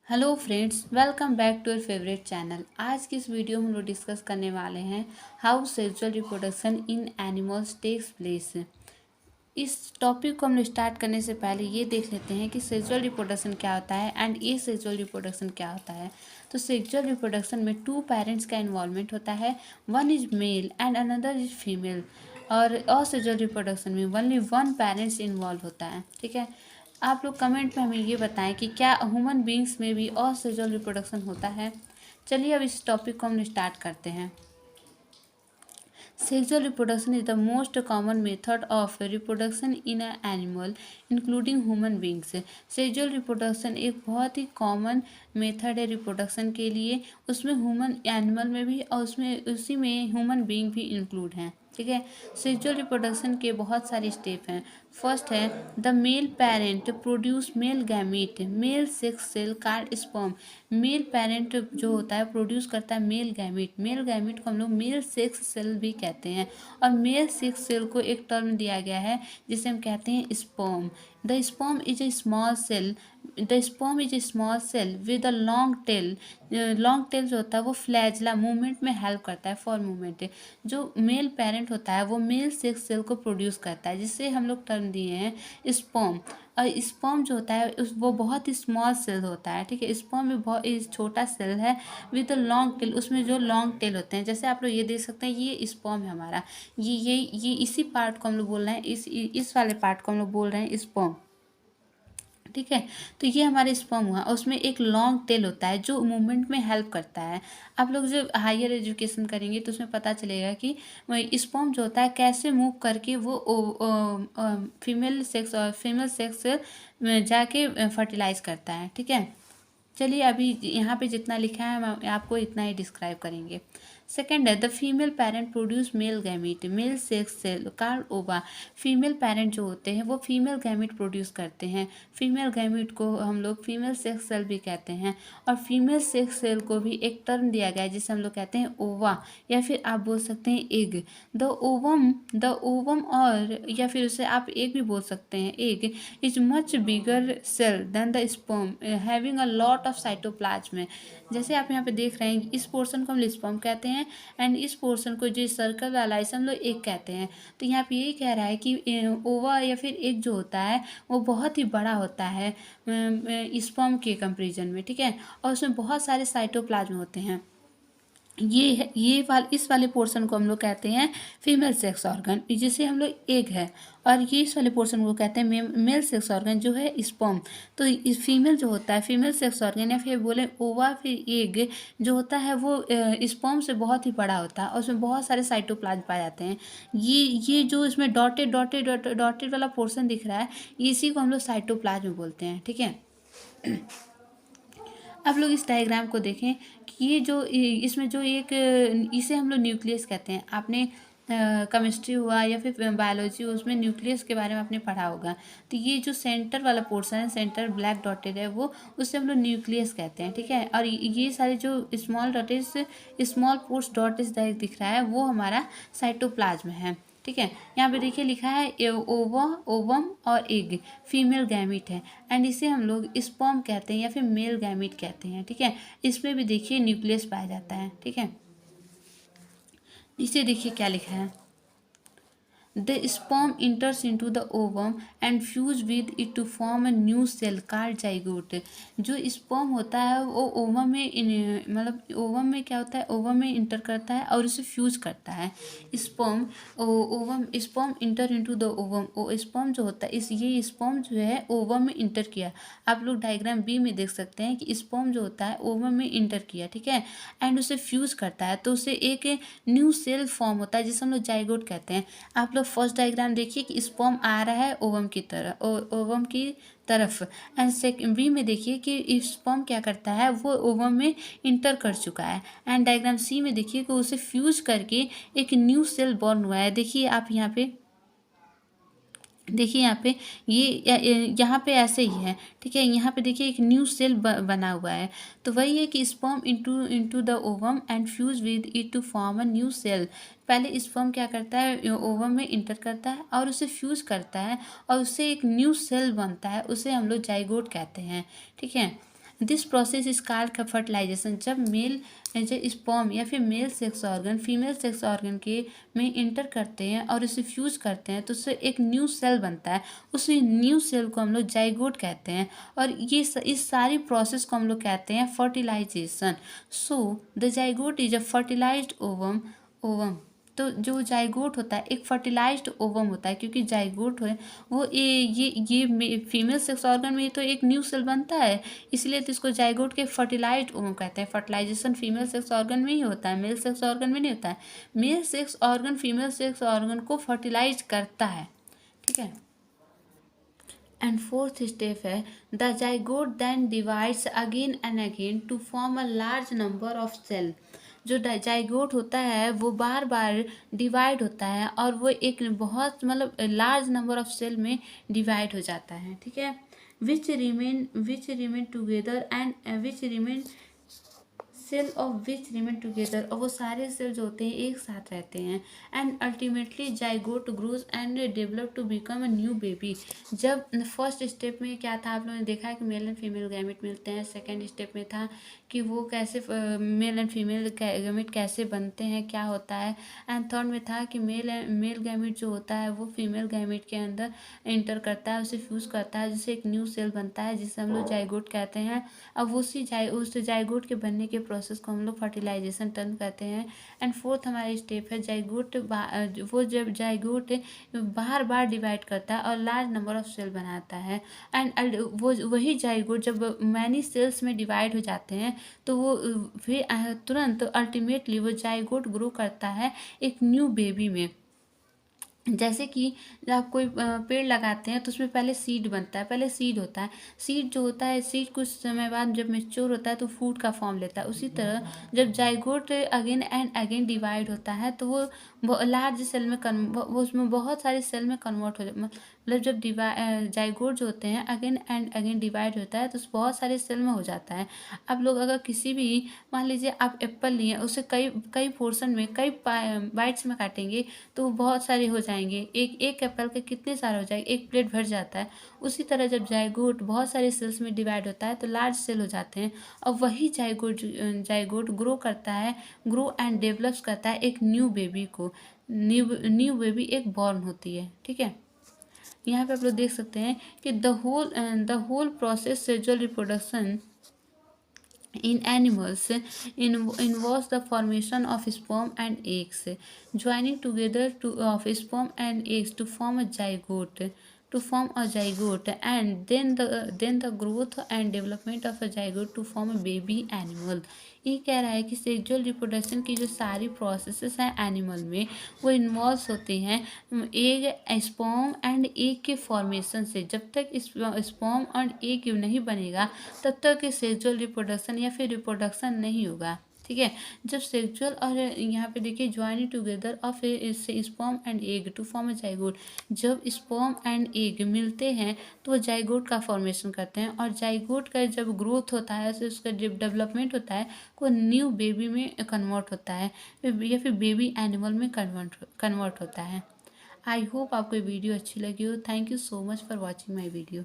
Hello friends, welcome back to your favourite channel. आज की इस वीडियो में हम लोग डिस्कस करने वाले हैं how sexual reproduction in animals takes place. इस टॉपिक को हम लोग स्टार्ट करने से पहले ये देख लेते हैं कि सेक्सुअल रिप्रोडक्शन क्या होता है एंड ये सेक्सुअल रिप्रोडक्शन क्या होता है। तो सेक्सुअल रिप्रोडक्शन में टू पेरेंट्स का इन्वॉल्वमेंट होता है, one is male and another is female. और असेक्सुअल रिप्रोडक्शन में ओनली वन पेरेंट्स इन्वॉल्व होता है। ठीक है, आप लोग कमेंट में हमें ये बताएं कि क्या ह्यूमन बींग्स में भी असेक्सुअल रिप्रोडक्शन होता है। चलिए अब इस टॉपिक को हम स्टार्ट करते हैं। Sexual reproduction is the most common method of reproduction in an animal, including human beings. Sexual reproduction एक बहुत ही कॉमन मेथड है रिप्रोडक्शन के लिए, उसमें ह्यूमन एनिमल में भी और उसमें उसी में ह्यूमन बीइंग भी इंक्लूड हैं। ठीक है, सेक्सुअल रिप्रोडक्शन के बहुत सारे स्टेप हैं। फर्स्ट है the male parent produce male gamete, male sex cell called sperm. Male parent जो होता है प्रोड्यूस करता है मेल गैमीट। मेल गैमीट को हम लोग मेल सेक्स सेल भी कहते हैं। और मेल सेक्स सेल को एक टर्म दिया गया है जिसे हम कहते हैं sperm. The sperm is a small cell, the sperm is a small cell with a long tail. Long tail जो होता है वो फ्लैजला मूवमेंट में हेल्प करता है फॉर मूवमेंट। जो मेल पेरेंट होता है वो मेल सेक्स सेल को प्रोड्यूस करता है, जिससे हम लोग टर्म दिए हैं स्पर्म। और स्पर्म जो होता है वो बहुत ही स्मॉल सेल होता है। ठीक है, स्पर्म में बहुत ही छोटा सेल है विद लॉन्ग टेल, उसमें जो लॉन्ग टेल होते हैं। जैसे आप लोग ये देख सकते हैं, ये स्पर्म है हमारा, ये इसी पार्ट को हम लोग बोल रहे हैं, इस वाले पार्ट को हम लोग बोल रहे हैं स्पर्म। ठीक है, तो ये हमारे स्पर्म हुआ और उसमें एक लॉन्ग टेल होता है जो मूवमेंट में हेल्प करता है। आप लोग जब हायर एजुकेशन करेंगे तो उसमें पता चलेगा कि स्पर्म जो होता है कैसे मूव करके वो फीमेल सेक्स में जाके फर्टिलाइज करता है। ठीक है, चलिए अभी यहाँ पे जितना लिखा है हम आपको इतना ही डिस्क्राइब करेंगे। सेकेंड है the female parent produce male gamete, male sex cell called ova. Female parent जो होते हैं वो फीमेल गैमीट प्रोड्यूस करते हैं। फीमेल गैमीट को हम लोग फीमेल सेक्स सेल भी कहते हैं। और फीमेल सेक्स सेल को भी एक टर्म दिया गया है जिसे हम लोग कहते हैं ओवा, या फिर आप बोल सकते हैं एग। द ओवम और या फिर उसे आप एग भी बोल सकते हैं। Egg is much bigger cell than the sperm having a lot of cytoplasm. जैसे आप यहाँ पे देख रहे हैं, इस पोर्शन को हम स्पर्म कहते हैं एंड इस पोर्शन को जो सर्कल वाला है हम लोग एग कहते हैं। तो यहाँ पे यही कह रहा है कि ओवा या फिर एग जो होता है वो बहुत ही बड़ा होता है स्पर्म के कंपेरिजन में। ठीक है, और उसमें बहुत सारे साइटोप्लाज्म होते हैं। इस वाले पोर्शन को हम लोग कहते हैं फीमेल सेक्स ऑर्गन, जिसे हम लोग एग है। और ये इस वाले पोर्शन को कहते हैं मेल सेक्स ऑर्गन जो है स्पर्म। तो इस फीमेल जो होता है फीमेल सेक्स ऑर्गन या फिर बोले ओवा फिर एग जो होता है वो स्पर्म से बहुत ही बड़ा होता है और उसमें बहुत सारे साइटोप्लाज्म पाए जाते हैं। ये जो इसमें डॉटेड डॉटेड डॉटेड वाला पोर्शन दिख रहा है, इसी को हम लोग साइटोप्लाज्म बोलते हैं। ठीक है, आप लोग इस डायग्राम को देखें कि ये जो इसमें जो एक इसे हम लोग न्यूक्लियस कहते हैं। आपने केमिस्ट्री हुआ या फिर बायोलॉजी उसमें न्यूक्लियस के बारे में आपने पढ़ा होगा। तो ये जो सेंटर वाला पोर्शन है, सेंटर ब्लैक डॉटेड है, वो उससे हम लोग न्यूक्लियस कहते हैं। ठीक है, और ये सारे जो स्मॉल डॉटेज स्मॉल पोर्स डॉटेज दिख रहा है वो हमारा साइटोप्लाज्म है। ठीक है, यहाँ पे देखिए लिखा है ओवम और एग फीमेल गैमीट है एंड इसे हम लोग स्पर्म कहते हैं या फिर मेल गैमीट कहते हैं। ठीक है, इसमें भी देखिए न्यूक्लियस पाया जाता है। ठीक है, इसे देखिए क्या लिखा है, the sperm enters into the ovum and fuse with it to form a new cell called zygote। जो स्पर्म होता है वो ओवम में मतलब ओवम में क्या होता है, ओवम में इंटर करता है और उसे फ्यूज करता है। Sperm inter into the ovum. Sperm जो होता है ये स्पर्म जो है ओवम में इंटर किया। आप लोग डायग्राम बी में देख सकते हैं कि स्पर्म जो होता है ओवम में इंटर किया। ठीक है, एंड उसे फ्यूज करता है तो उसे एक न्यू सेल फॉर्म होता है जिसे हम लोग जाइगोट कहते हैं। आप लोग फर्स्ट डायग्राम देखिए कि स्पर्म आ रहा है ओवम की तरफ, ओवम की तरफ। एंड सेकंड बी में देखिए कि स्पर्म क्या करता है वो ओवम में इंटर कर चुका है। एंड डायग्राम सी में देखिए कि उसे फ्यूज करके एक न्यू सेल बॉर्न हुआ है। देखिए आप यहाँ पे देखिए यहाँ पे यहाँ पे ऐसे ही है। ठीक है, यहाँ पे देखिए एक न्यू सेल बना हुआ है। तो वही है कि sperm into the ovum and fuse with it to form a new cell. पहले स्पर्म क्या करता है ओवम में इंटर करता है और उसे फ्यूज करता है और उससे एक न्यू सेल बनता है, उसे हम लोग जाइगोट कहते हैं। ठीक है, this process is called fertilization. जब मेल स्पर्म या फिर male sex organ female sex organ के में इंटर करते हैं और उसे फ्यूज करते हैं तो उससे एक न्यू सेल बनता है। उस न्यू सेल को हम लोग जाइगोट कहते हैं और इस सारी प्रोसेस को हम लोग कहते हैं fertilization. So the zygote is a fertilized ovum. तो जो जाइगोट होता है एक फर्टिलाइज्ड ओवम होता है, क्योंकि जाइगोट है वो ये फीमेल सेक्स ऑर्गन में तो एक न्यू सेल बनता है, इसलिए तो इसको जाइगोट के फर्टिलाइज्ड ओवम कहते हैं। फर्टिलाइजेशन फीमेल सेक्स ऑर्गन में ही होता है, मेल सेक्स ऑर्गन में नहीं होता है। Male sex organ female sex organ को फर्टिलाइज करता है, ठीक है। एंड फोर्थ स्टेप है the zygote then divides again and again to form a large number of cell. जो जाइगोट होता है वो बार बार डिवाइड होता है और वो एक बहुत मतलब लार्ज नंबर ऑफ सेल में डिवाइड हो जाता है, ठीक है। Which remain together and which remain cell of which remain together, और वो सारे सेल जो होते हैं एक साथ रहते हैं। And ultimately zygote grows and develop to become a new baby. जब फर्स्ट स्टेप में क्या था, आप लोगों ने देखा है कि मेल एंड फीमेल गैमेट मिलते हैं। सेकेंड स्टेप में था कि वो कैसे मेल एंड फीमेल गैमेट कैसे बनते हैं, क्या होता है। एंड थर्ड में था कि मेल गैमेट जो होता है वो फीमेल गैमेट के अंदर इंटर करता है, उसे फ्यूज करता है, जिससे एक न्यू सेल बनता है जिसे हम लोग जाइगोट कहते हैं। अब उस जाइगोट के बनने के प्रोसेस को हम लोग फर्टिलाइजेशन टर्म कहते हैं। एंड फोर्थ हमारा स्टेप है जाइगोट। वो जब जाइगोट बार बार डिवाइड करता है और लार्ज नंबर ऑफ सेल बनाता है। एंड वो वही जाइगोट जब मैनी सेल्स में डिवाइड हो जाते हैं तो वो फिर तुरंत अल्टीमेटली वो जाइगोट ग्रो करता है एक न्यू बेबी में। जैसे कि जब आप कोई पेड़ लगाते हैं तो उसमें पहले सीड बनता है, पहले सीड होता है। सीड जो होता है, सीड कुछ समय बाद जब मैच्योर होता है तो फ्रूट का फॉर्म लेता है। उसी तरह जब zygote again and again divide होता है तो वो लार्ज सेल में वो उसमें बहुत सारे सेल में कन्वर्ट हो मतलब जब जाइगोट जो होते हैं अगेन एंड अगेन डिवाइड होता है तो बहुत सारे सेल में हो जाता है। आप लोग अगर किसी भी मान लीजिए आप एप्पल लिए, उसे कई कई पोर्शन में कई बाइट्स में काटेंगे तो बहुत सारे हो जाएंगे। एक एक एप्पल के कितने सारे हो जाएंगे, एक प्लेट भर जाता है। उसी तरह जब जाइगोट बहुत सारे सेल्स में डिवाइड होता है तो लार्ज सेल हो जाते हैं और वही जाइगोट ग्रो करता है, ग्रो एंड डेवलप्स करता है एक न्यू बेबी को। न्यू बेबी एक बॉर्न होती है, ठीक है। यहाँ पे आप लोग देख सकते हैं कि the whole process sexual reproduction in animals involves the formation of sperm and eggs joining together of sperm and eggs to form a zygote, and then the growth and development of a zygote to form a baby animal। ये कह रहा है कि sexual reproduction की जो सारी processes हैं animal में वो इन्वॉल्व होते हैं एग स्पर्म एंड एग के फॉर्मेशन से। जब तक स्पर्म और एग नहीं बनेगा तब तक सेक्सुअल रिप्रोडक्शन या फिर रिप्रोडक्शन नहीं होगा, ठीक है। जब सेक्सुअल और यहाँ पे देखिए joining together of sperm and egg to form a zygote. जब स्पर्म एंड एग मिलते हैं तो वो जाइगोट का फॉर्मेशन करते हैं और जाइगोट का जब ग्रोथ होता है तो उसका जब डेवलपमेंट होता है वो न्यू बेबी में कन्वर्ट होता है या फिर बेबी एनिमल में कन्वर्ट होता है। आई होप आपको ये वीडियो अच्छी लगी हो। Thank you so much for watching my video.